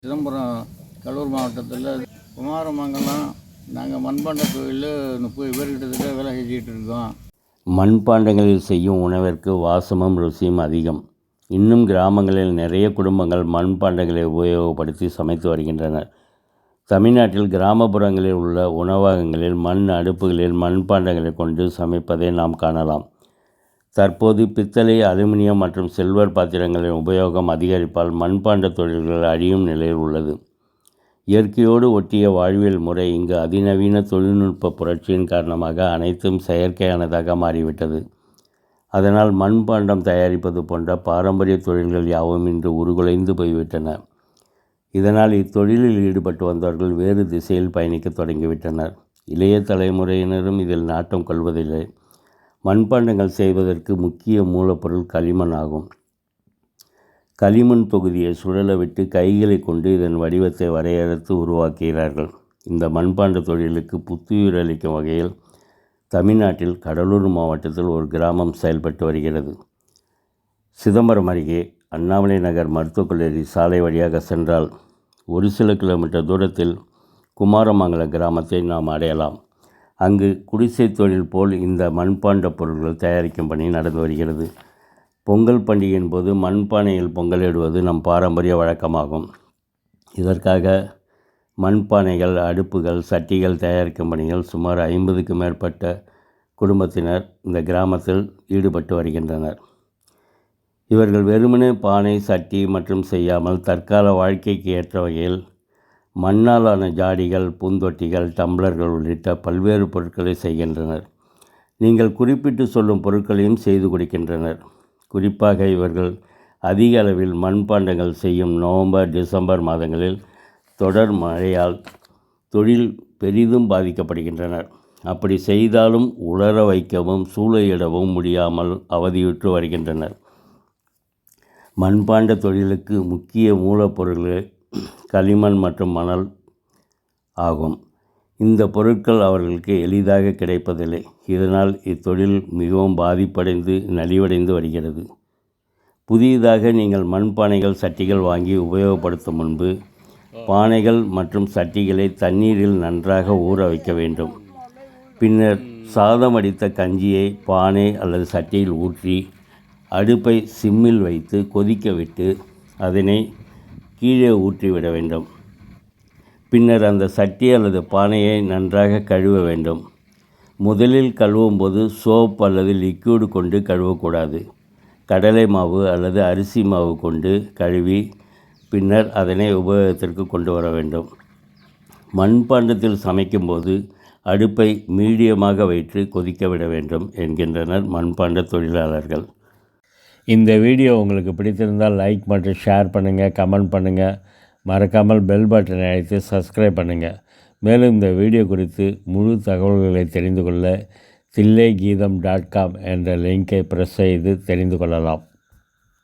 சிதம்பரம் கடலூர் மாவட்டத்தில் குமாரமங்கலம் நாங்கள் மண்பாண்ட தொழில் 30 பேர் கிட்டத்தட்ட வேலை செஞ்சுக்கிட்டு இருக்கோம். மண்பாண்டங்களில் செய்யும் உணவிற்கு வாசமும் ருசியும் அதிகம். இன்னும் கிராமங்களில் நிறைய குடும்பங்கள் மண்பாண்டங்களை உபயோகப்படுத்தி சமைத்து வருகின்றனர். தமிழ்நாட்டில் கிராமப்புறங்களில் உள்ள உணவகங்களில் மண் அடுப்புகளில் மண்பாண்டங்களை கொண்டு சமைப்பதை நாம் காணலாம். தற்போது பித்தளை, அலுமினியம் மற்றும் சில்வர் பாத்திரங்களின் உபயோகம் அதிகரிப்பால் மண்பாண்ட தொழில்கள் அழியும் நிலையில் உள்ளது. இயற்கையோடு ஒட்டிய வாழ்வியல் முறை இங்கு அதிநவீன தொழில்நுட்ப புரட்சியின் காரணமாக அனைத்தும் செயற்கையானதாக மாறிவிட்டது. அதனால் மண்பாண்டம் தயாரிப்பது போன்ற பாரம்பரிய தொழில்கள் யாவும் இன்று உருகுலைந்து போய்விட்டன. இதனால் இத்தொழிலில் ஈடுபட்டு வந்தவர்கள் வேறு திசையில் பயணிக்க தொடங்கிவிட்டனர். இளைய தலைமுறையினரும் இதில் நாட்டம் கொள்வதில்லை. மண்பாண்டங்கள் செய்வதற்கு முக்கிய மூலப்பொருள் களிமண் ஆகும். களிமண் தொகுதியை சுழல விட்டு கைகளை கொண்டு இதன் வடிவத்தை வரையறுத்து உருவாக்குகிறார்கள். இந்த மண்பாண்ட தொழிலுக்கு புத்துயிர் அளிக்கும் வகையில் தமிழ்நாட்டில் கடலூர் மாவட்டத்தில் ஒரு கிராமம் செயல்பட்டு வருகிறது. சிதம்பரம் அருகே அண்ணாமலை நகர் மருத்துவக் கல்லூரி சாலை வழியாக சென்றால் ஒரு சில கிலோமீட்டர் தூரத்தில் குமாரமங்கலம் கிராமத்தை நாம் அடையலாம். அங்கு குடிசை தொழில் போல் இந்த மண்பாண்ட பொருட்கள் தயாரிக்கும் பணி நடந்து வருகிறது. பொங்கல் பண்டிகையின் போது மண்பானையில் பொங்கலிடுவது நம் பாரம்பரிய வழக்கமாகும். இதற்காக மண்பானைகள், அடுப்புகள், சட்டிகள் தயாரிக்கும் பணிகள் சுமார் 50க்கும் மேற்பட்ட குடும்பத்தினர் இந்த கிராமத்தில் ஈடுபட்டு வருகின்றனர். இவர்கள் வெறுமனே பானை, சட்டி மற்றும் செய்யாமல் தற்கால வாழ்க்கைக்கு ஏற்ற வகையில் மண்ணாலான ஜாடிகள், பூந்தொட்டிகள், டம்ளர்கள் உள்ளிட்ட பல்வேறு பொருட்களை செய்கின்றனர். நீங்கள் குறிப்பிட்டு சொல்லும் பொருட்களையும் செய்து கொடுக்கின்றனர். குறிப்பாக இவர்கள் அதிக அளவில் மண்பாண்டங்கள் செய்யும் நவம்பர், டிசம்பர் மாதங்களில் தொடர் மழையால் தொழில் பெரிதும் பாதிக்கப்படுகின்றனர். அப்படி செய்தாலும் உலர வைக்கவும் சூளையிடவும் முடியாமல் அவதியுற்று வருகின்றனர். மண்பாண்ட தொழிலுக்கு முக்கிய மூலப்பொருள்கள் களிமண் மற்றும் மணல் ஆகும். இந்த பொருட்கள் அவர்களுக்கு எளிதாக கிடைப்பதில்லை. இதனால் இத்தொழில் மிகவும் பாதிப்படைந்து நலிவடைந்து வருகிறது. புதியதாக நீங்கள் மண்பானைகள், சட்டிகள் வாங்கி உபயோகப்படுத்தும் முன்பு பானைகள் மற்றும் சட்டிகளை தண்ணீரில் நன்றாக ஊற வைக்க வேண்டும். பின்னர் சாதம் வடித்த கஞ்சியை பானை அல்லது சட்டியில் ஊற்றி அடுப்பை சிம்மில் வைத்து கொதிக்க விட்டு அதனை கீழே ஊற்றிவிட வேண்டும். பின்னர் அந்த சட்டி அல்லது பானையை நன்றாக கழுவ வேண்டும். முதலில் கழுவும் போது சோப் அல்லது லிக்யூடு கொண்டு கழுவக்கூடாது. கடலை மாவு அல்லது அரிசி மாவு கொண்டு கழுவி பின்னர் அதனை உபயோகத்திற்கு கொண்டு வர வேண்டும். மண்பாண்டத்தில் சமைக்கும்போது அடுப்பை மீடியமாக வைத்து கொதிக்க விட வேண்டும் என்கின்றனர் மண்பாண்ட தொழிலாளர்கள். இந்த வீடியோ உங்களுக்கு பிடித்திருந்தால் லைக் மற்றும் ஷேர் பண்ணுங்கள், கமெண்ட் பண்ணுங்கள். மறக்காமல் பெல் பட்டனை அழைத்து சப்ஸ்கிரைப் பண்ணுங்கள். மேலும் இந்த வீடியோ குறித்து முழு தகவல்களை தெரிந்து கொள்ள தில்லைகீதம்.com என்ற லிங்கை ப்ரெஸ் செய்து தெரிந்து கொள்ளலாம்.